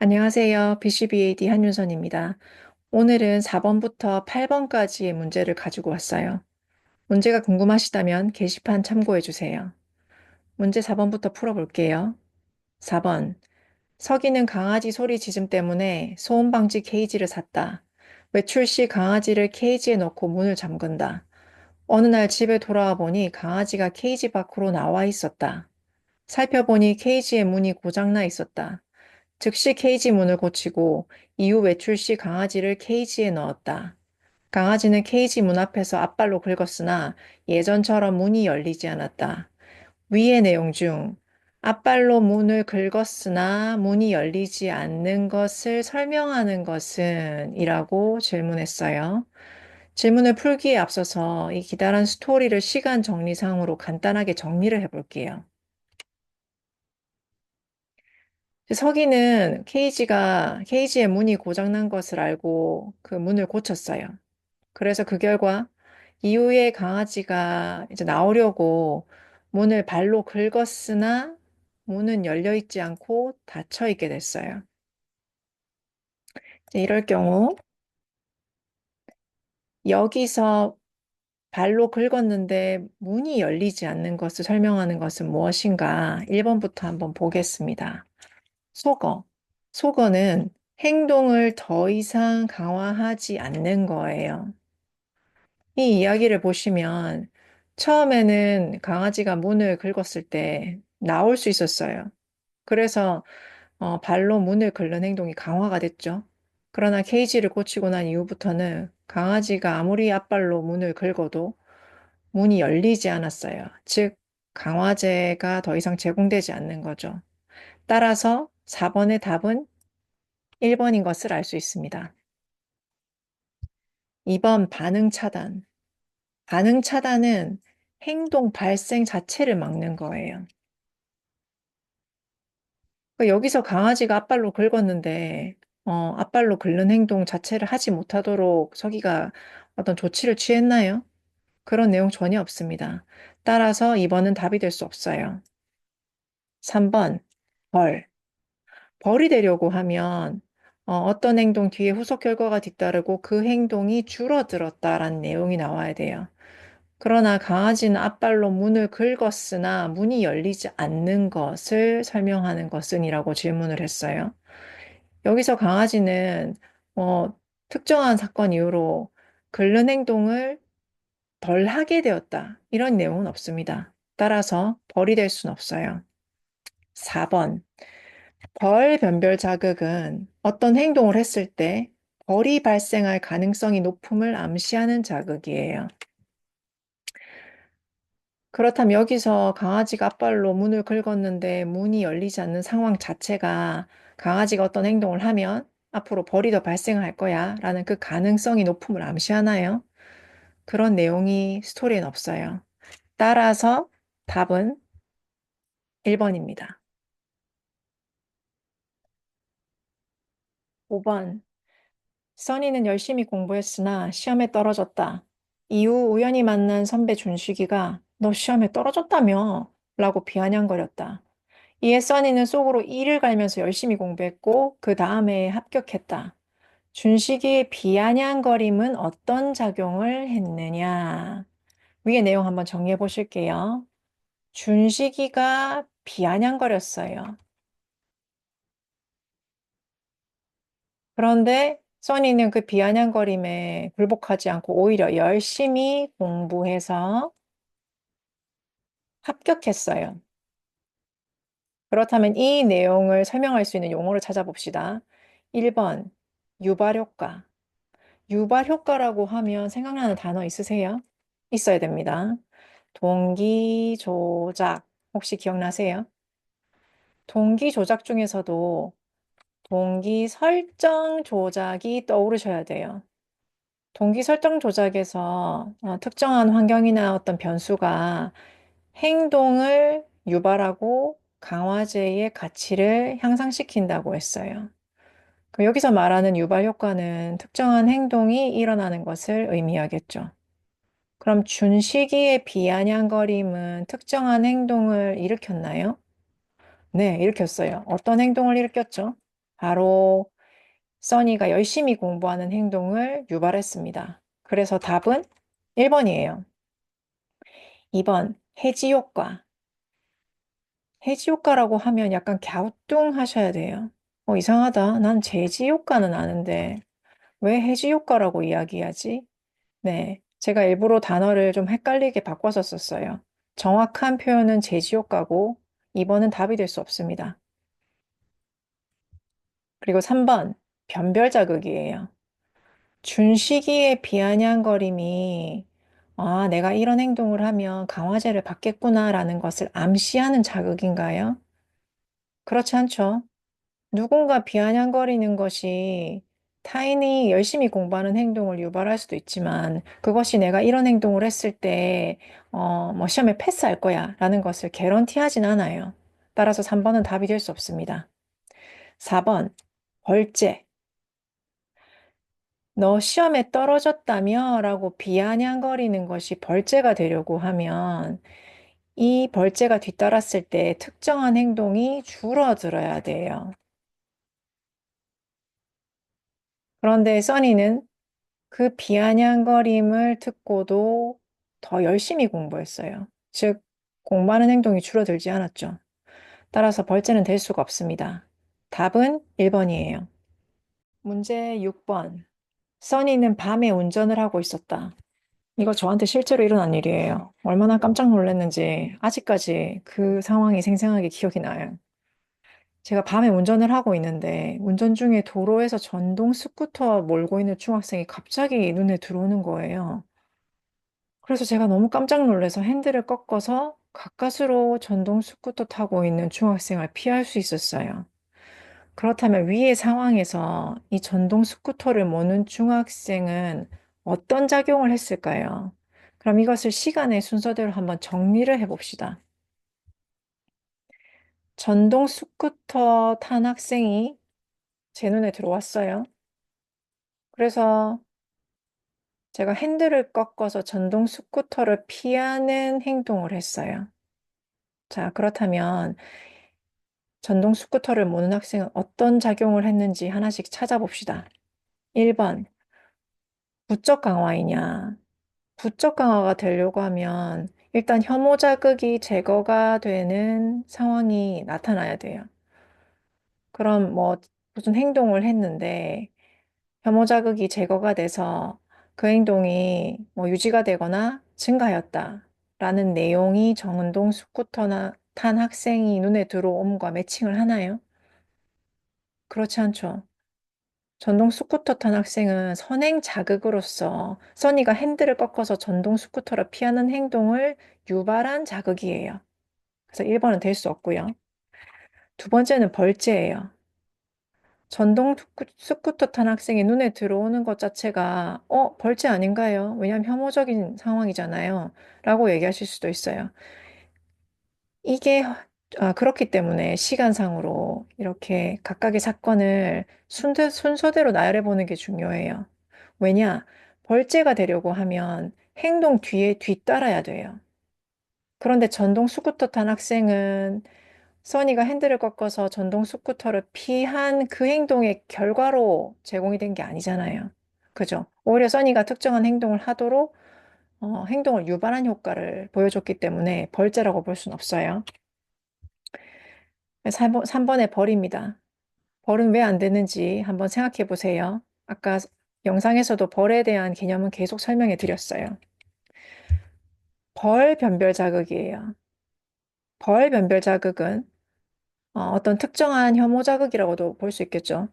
안녕하세요. BCBAD 한윤선입니다. 오늘은 4번부터 8번까지의 문제를 가지고 왔어요. 문제가 궁금하시다면 게시판 참고해 주세요. 문제 4번부터 풀어볼게요. 4번. 서기는 강아지 소리 짖음 때문에 소음 방지 케이지를 샀다. 외출 시 강아지를 케이지에 넣고 문을 잠근다. 어느 날 집에 돌아와 보니 강아지가 케이지 밖으로 나와 있었다. 살펴보니 케이지의 문이 고장나 있었다. 즉시 케이지 문을 고치고 이후 외출 시 강아지를 케이지에 넣었다. 강아지는 케이지 문 앞에서 앞발로 긁었으나 예전처럼 문이 열리지 않았다. 위의 내용 중 앞발로 문을 긁었으나 문이 열리지 않는 것을 설명하는 것은 이라고 질문했어요. 질문을 풀기에 앞서서 이 기다란 스토리를 시간 정리상으로 간단하게 정리를 해볼게요. 서기는 케이지의 문이 고장난 것을 알고 그 문을 고쳤어요. 그래서 그 결과 이후에 강아지가 이제 나오려고 문을 발로 긁었으나 문은 열려 있지 않고 닫혀 있게 됐어요. 이제 이럴 경우 여기서 발로 긁었는데 문이 열리지 않는 것을 설명하는 것은 무엇인가? 1번부터 한번 보겠습니다. 속어. 속어는 행동을 더 이상 강화하지 않는 거예요. 이 이야기를 보시면 처음에는 강아지가 문을 긁었을 때 나올 수 있었어요. 그래서 발로 문을 긁는 행동이 강화가 됐죠. 그러나 케이지를 고치고 난 이후부터는 강아지가 아무리 앞발로 문을 긁어도 문이 열리지 않았어요. 즉, 강화제가 더 이상 제공되지 않는 거죠. 따라서 4번의 답은 1번인 것을 알 수 있습니다. 2번 반응 차단. 반응 차단은 행동 발생 자체를 막는 거예요. 그러니까 여기서 강아지가 앞발로 긁었는데, 앞발로 긁는 행동 자체를 하지 못하도록 서기가 어떤 조치를 취했나요? 그런 내용 전혀 없습니다. 따라서 2번은 답이 될 수 없어요. 3번, 벌. 벌이 되려고 하면 어떤 행동 뒤에 후속 결과가 뒤따르고 그 행동이 줄어들었다라는 내용이 나와야 돼요. 그러나 강아지는 앞발로 문을 긁었으나 문이 열리지 않는 것을 설명하는 것은이라고 질문을 했어요. 여기서 강아지는 특정한 사건 이후로 긁는 행동을 덜 하게 되었다. 이런 내용은 없습니다. 따라서 벌이 될 수는 없어요. 4번. 벌 변별 자극은 어떤 행동을 했을 때 벌이 발생할 가능성이 높음을 암시하는 자극이에요. 그렇다면 여기서 강아지가 앞발로 문을 긁었는데 문이 열리지 않는 상황 자체가 강아지가 어떤 행동을 하면 앞으로 벌이 더 발생할 거야 라는 그 가능성이 높음을 암시하나요? 그런 내용이 스토리엔 없어요. 따라서 답은 1번입니다. 5번. 써니는 열심히 공부했으나 시험에 떨어졌다. 이후 우연히 만난 선배 준식이가 너 시험에 떨어졌다며? 라고 비아냥거렸다. 이에 써니는 속으로 이를 갈면서 열심히 공부했고 그 다음에 합격했다. 준식이의 비아냥거림은 어떤 작용을 했느냐? 위의 내용 한번 정리해 보실게요. 준식이가 비아냥거렸어요. 그런데 써니는 그 비아냥거림에 굴복하지 않고 오히려 열심히 공부해서 합격했어요. 그렇다면 이 내용을 설명할 수 있는 용어를 찾아봅시다. 1번, 유발효과. 유발효과라고 하면 생각나는 단어 있으세요? 있어야 됩니다. 동기조작. 혹시 기억나세요? 동기조작 중에서도 동기 설정 조작이 떠오르셔야 돼요. 동기 설정 조작에서 특정한 환경이나 어떤 변수가 행동을 유발하고 강화제의 가치를 향상시킨다고 했어요. 여기서 말하는 유발 효과는 특정한 행동이 일어나는 것을 의미하겠죠. 그럼 준시기의 비아냥거림은 특정한 행동을 일으켰나요? 네, 일으켰어요. 어떤 행동을 일으켰죠? 바로 써니가 열심히 공부하는 행동을 유발했습니다. 그래서 답은 1번이에요. 2번, 해지 효과. 해지 효과라고 하면 약간 갸우뚱하셔야 돼요. 이상하다. 난 제지 효과는 아는데 왜 해지 효과라고 이야기하지? 네, 제가 일부러 단어를 좀 헷갈리게 바꿔서 썼어요. 정확한 표현은 제지 효과고 2번은 답이 될 수 없습니다. 그리고 3번, 변별 자극이에요. 준 시기의 비아냥거림이 내가 이런 행동을 하면 강화제를 받겠구나라는 것을 암시하는 자극인가요? 그렇지 않죠. 누군가 비아냥거리는 것이 타인이 열심히 공부하는 행동을 유발할 수도 있지만 그것이 내가 이런 행동을 했을 때 뭐 시험에 패스할 거야 라는 것을 개런티하진 않아요. 따라서 3번은 답이 될 수 없습니다. 4번, 벌죄. 너 시험에 떨어졌다며? 라고 비아냥거리는 것이 벌죄가 되려고 하면 이 벌죄가 뒤따랐을 때 특정한 행동이 줄어들어야 돼요. 그런데 써니는 그 비아냥거림을 듣고도 더 열심히 공부했어요. 즉, 공부하는 행동이 줄어들지 않았죠. 따라서 벌죄는 될 수가 없습니다. 답은 1번이에요. 문제 6번. 써니는 밤에 운전을 하고 있었다. 이거 저한테 실제로 일어난 일이에요. 얼마나 깜짝 놀랐는지 아직까지 그 상황이 생생하게 기억이 나요. 제가 밤에 운전을 하고 있는데 운전 중에 도로에서 전동 스쿠터 몰고 있는 중학생이 갑자기 눈에 들어오는 거예요. 그래서 제가 너무 깜짝 놀라서 핸들을 꺾어서 가까스로 전동 스쿠터 타고 있는 중학생을 피할 수 있었어요. 그렇다면 위의 상황에서 이 전동 스쿠터를 모는 중학생은 어떤 작용을 했을까요? 그럼 이것을 시간의 순서대로 한번 정리를 해봅시다. 전동 스쿠터 탄 학생이 제 눈에 들어왔어요. 그래서 제가 핸들을 꺾어서 전동 스쿠터를 피하는 행동을 했어요. 자, 그렇다면 전동 스쿠터를 모는 학생은 어떤 작용을 했는지 하나씩 찾아봅시다. 1번, 부적 강화이냐? 부적 강화가 되려고 하면 일단 혐오 자극이 제거가 되는 상황이 나타나야 돼요. 그럼 뭐 무슨 행동을 했는데 혐오 자극이 제거가 돼서 그 행동이 뭐 유지가 되거나 증가하였다라는 내용이 정은동 스쿠터나 탄 학생이 눈에 들어옴과 매칭을 하나요? 그렇지 않죠. 전동 스쿠터 탄 학생은 선행 자극으로서 써니가 핸들을 꺾어서 전동 스쿠터를 피하는 행동을 유발한 자극이에요. 그래서 1번은 될 수 없고요. 두 번째는 벌죄예요. 전동 스쿠터 탄 학생이 눈에 들어오는 것 자체가 벌죄 아닌가요? 왜냐하면 혐오적인 상황이잖아요. 라고 얘기하실 수도 있어요. 이게 그렇기 때문에 시간상으로 이렇게 각각의 사건을 순서대로 나열해 보는 게 중요해요. 왜냐? 벌죄가 되려고 하면 행동 뒤에 뒤따라야 돼요. 그런데 전동 스쿠터 탄 학생은 써니가 핸들을 꺾어서 전동 스쿠터를 피한 그 행동의 결과로 제공이 된 게 아니잖아요. 그죠? 오히려 써니가 특정한 행동을 하도록 행동을 유발한 효과를 보여줬기 때문에 벌죄라고 볼 수는 없어요. 3번의 벌입니다. 벌은 왜 안 되는지 한번 생각해 보세요. 아까 영상에서도 벌에 대한 개념은 계속 설명해 드렸어요. 벌 변별 자극이에요. 벌 변별 자극은 어떤 특정한 혐오 자극이라고도 볼 수 있겠죠.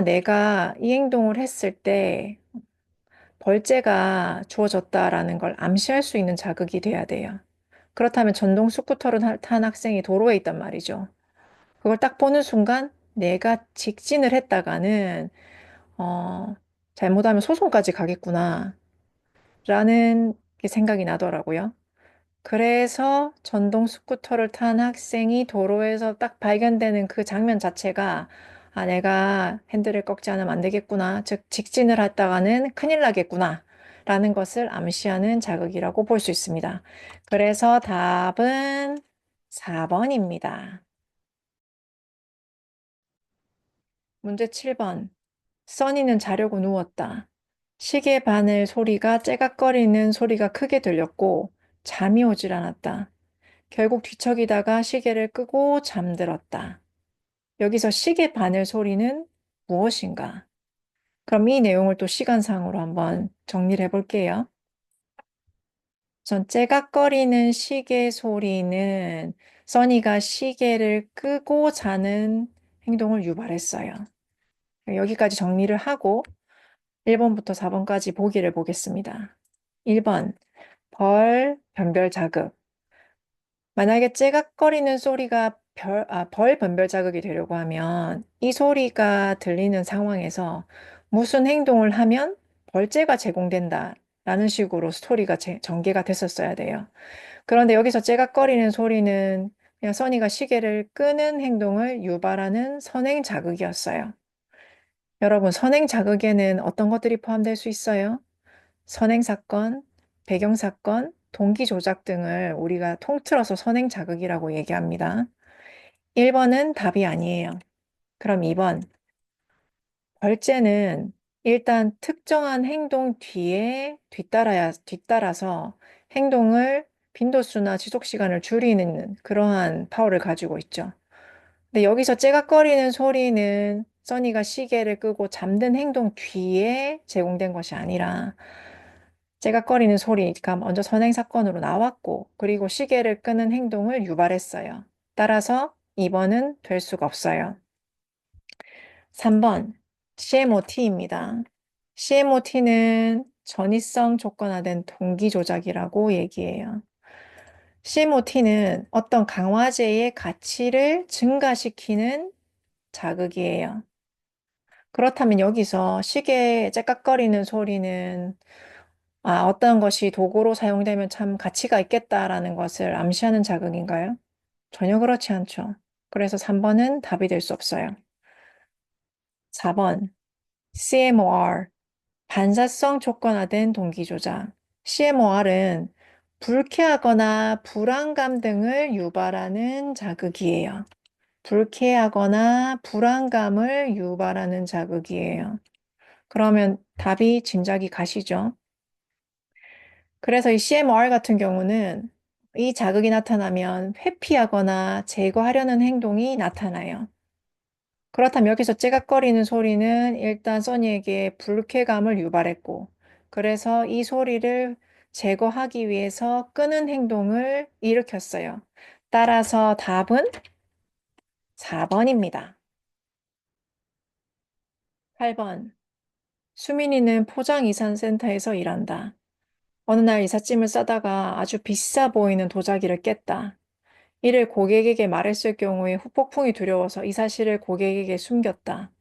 내가 이 행동을 했을 때 벌죄가 주어졌다라는 걸 암시할 수 있는 자극이 돼야 돼요. 그렇다면 전동 스쿠터를 탄 학생이 도로에 있단 말이죠. 그걸 딱 보는 순간 내가 직진을 했다가는 어, 잘못하면 소송까지 가겠구나 라는 게 생각이 나더라고요. 그래서 전동 스쿠터를 탄 학생이 도로에서 딱 발견되는 그 장면 자체가 내가 핸들을 꺾지 않으면 안 되겠구나. 즉, 직진을 했다가는 큰일 나겠구나. 라는 것을 암시하는 자극이라고 볼 수 있습니다. 그래서 답은 4번입니다. 문제 7번. 써니는 자려고 누웠다. 시계 바늘 소리가 째각거리는 소리가 크게 들렸고 잠이 오질 않았다. 결국 뒤척이다가 시계를 끄고 잠들었다. 여기서 시계 바늘 소리는 무엇인가? 그럼 이 내용을 또 시간상으로 한번 정리를 해볼게요. 전 째각거리는 시계 소리는 써니가 시계를 끄고 자는 행동을 유발했어요. 여기까지 정리를 하고 1번부터 4번까지 보기를 보겠습니다. 1번, 변별 자극. 만약에 째각거리는 소리가 벌 변별 자극이 되려고 하면 이 소리가 들리는 상황에서 무슨 행동을 하면 벌재가 제공된다 라는 식으로 스토리가 전개가 됐었어야 돼요. 그런데 여기서 째각거리는 소리는 그냥 써니가 시계를 끄는 행동을 유발하는 선행 자극이었어요. 여러분, 선행 자극에는 어떤 것들이 포함될 수 있어요? 선행 사건, 배경 사건, 동기 조작 등을 우리가 통틀어서 선행 자극이라고 얘기합니다. 1번은 답이 아니에요. 그럼 2번. 벌제는 일단 특정한 행동 뒤따라서 행동을 빈도수나 지속 시간을 줄이는 그러한 파워를 가지고 있죠. 근데 여기서 째각거리는 소리는 써니가 시계를 끄고 잠든 행동 뒤에 제공된 것이 아니라 째각거리는 소리가 먼저 선행 사건으로 나왔고 그리고 시계를 끄는 행동을 유발했어요. 따라서 2번은 될 수가 없어요. 3번 CMOT입니다. CMOT는 전이성 조건화된 동기 조작이라고 얘기해요. CMOT는 어떤 강화제의 가치를 증가시키는 자극이에요. 그렇다면 여기서 시계 째깍거리는 소리는 어떤 것이 도구로 사용되면 참 가치가 있겠다라는 것을 암시하는 자극인가요? 전혀 그렇지 않죠. 그래서 3번은 답이 될 수 없어요. 4번 CMOR 반사성 조건화된 동기조작. CMOR은 불쾌하거나 불안감 등을 유발하는 자극이에요. 불쾌하거나 불안감을 유발하는 자극이에요. 그러면 답이 짐작이 가시죠? 그래서 이 CMR 같은 경우는 이 자극이 나타나면 회피하거나 제거하려는 행동이 나타나요. 그렇다면 여기서 째각거리는 소리는 일단 써니에게 불쾌감을 유발했고, 그래서 이 소리를 제거하기 위해서 끄는 행동을 일으켰어요. 따라서 답은 4번입니다. 8번. 수민이는 포장이산센터에서 일한다. 어느 날 이삿짐을 싸다가 아주 비싸 보이는 도자기를 깼다. 이를 고객에게 말했을 경우에 후폭풍이 두려워서 이 사실을 고객에게 숨겼다.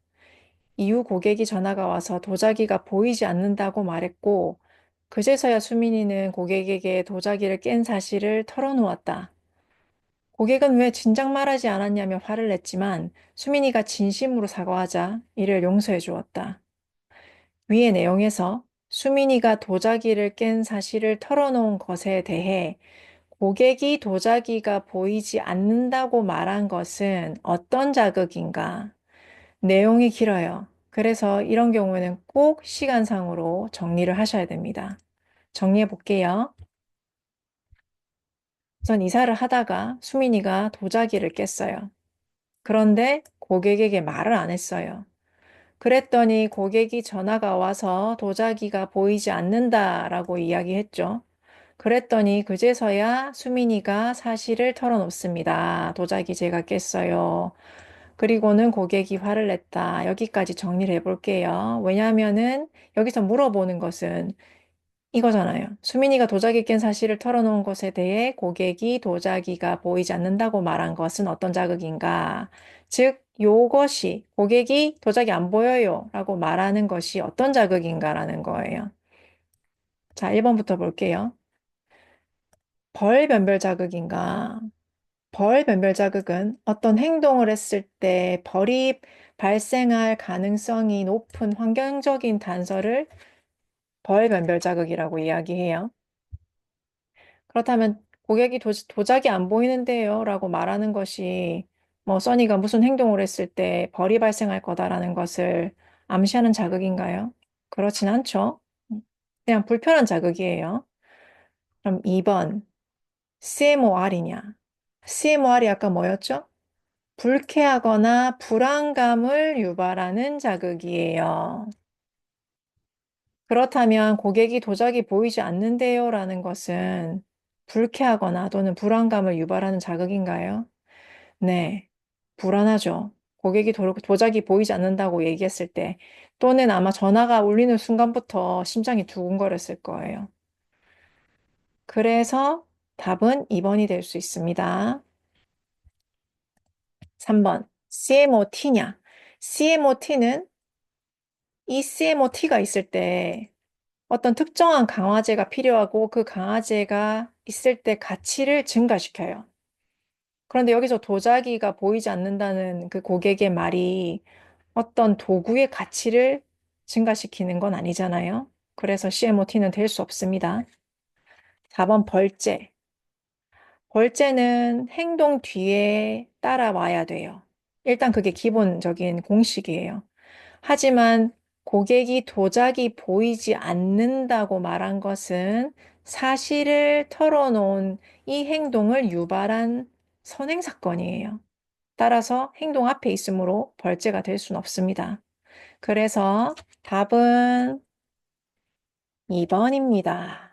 이후 고객이 전화가 와서 도자기가 보이지 않는다고 말했고, 그제서야 수민이는 고객에게 도자기를 깬 사실을 털어놓았다. 고객은 왜 진작 말하지 않았냐며 화를 냈지만 수민이가 진심으로 사과하자 이를 용서해 주었다. 위의 내용에서 수민이가 도자기를 깬 사실을 털어놓은 것에 대해 고객이 도자기가 보이지 않는다고 말한 것은 어떤 자극인가? 내용이 길어요. 그래서 이런 경우에는 꼭 시간상으로 정리를 하셔야 됩니다. 정리해 볼게요. 우선 이사를 하다가 수민이가 도자기를 깼어요. 그런데 고객에게 말을 안 했어요. 그랬더니 고객이 전화가 와서 도자기가 보이지 않는다라고 이야기했죠. 그랬더니 그제서야 수민이가 사실을 털어놓습니다. 도자기 제가 깼어요. 그리고는 고객이 화를 냈다. 여기까지 정리를 해볼게요. 왜냐하면은 여기서 물어보는 것은 이거잖아요. 수민이가 도자기 깬 사실을 털어놓은 것에 대해 고객이 도자기가 보이지 않는다고 말한 것은 어떤 자극인가? 즉, 요것이 고객이 도자기 안 보여요 라고 말하는 것이 어떤 자극인가라는 거예요. 자, 1번부터 볼게요. 벌 변별 자극인가? 벌 변별 자극은 어떤 행동을 했을 때 벌이 발생할 가능성이 높은 환경적인 단서를 벌 변별 자극이라고 이야기해요. 그렇다면 고객이 도자기 안 보이는데요 라고 말하는 것이 뭐 써니가 무슨 행동을 했을 때 벌이 발생할 거다라는 것을 암시하는 자극인가요? 그렇진 않죠. 그냥 불편한 자극이에요. 그럼 2번, CMOR이냐? CMOR이 아까 뭐였죠? 불쾌하거나 불안감을 유발하는 자극이에요. 그렇다면 고객이 도자기 보이지 않는데요 라는 것은 불쾌하거나 또는 불안감을 유발하는 자극인가요? 네, 불안하죠. 고객이 도자기 보이지 않는다고 얘기했을 때 또는 아마 전화가 울리는 순간부터 심장이 두근거렸을 거예요. 그래서 답은 2번이 될 수 있습니다. 3번, CMOT냐? CMOT는 이 CMOT가 있을 때 어떤 특정한 강화제가 필요하고 그 강화제가 있을 때 가치를 증가시켜요. 그런데 여기서 도자기가 보이지 않는다는 그 고객의 말이 어떤 도구의 가치를 증가시키는 건 아니잖아요. 그래서 CMOT는 될 수 없습니다. 4번 벌제. 벌제는 행동 뒤에 따라와야 돼요. 일단 그게 기본적인 공식이에요. 하지만 고객이 도자기 보이지 않는다고 말한 것은 사실을 털어놓은 이 행동을 유발한 선행 사건이에요. 따라서 행동 앞에 있으므로 벌제가 될 수는 없습니다. 그래서 답은 2번입니다.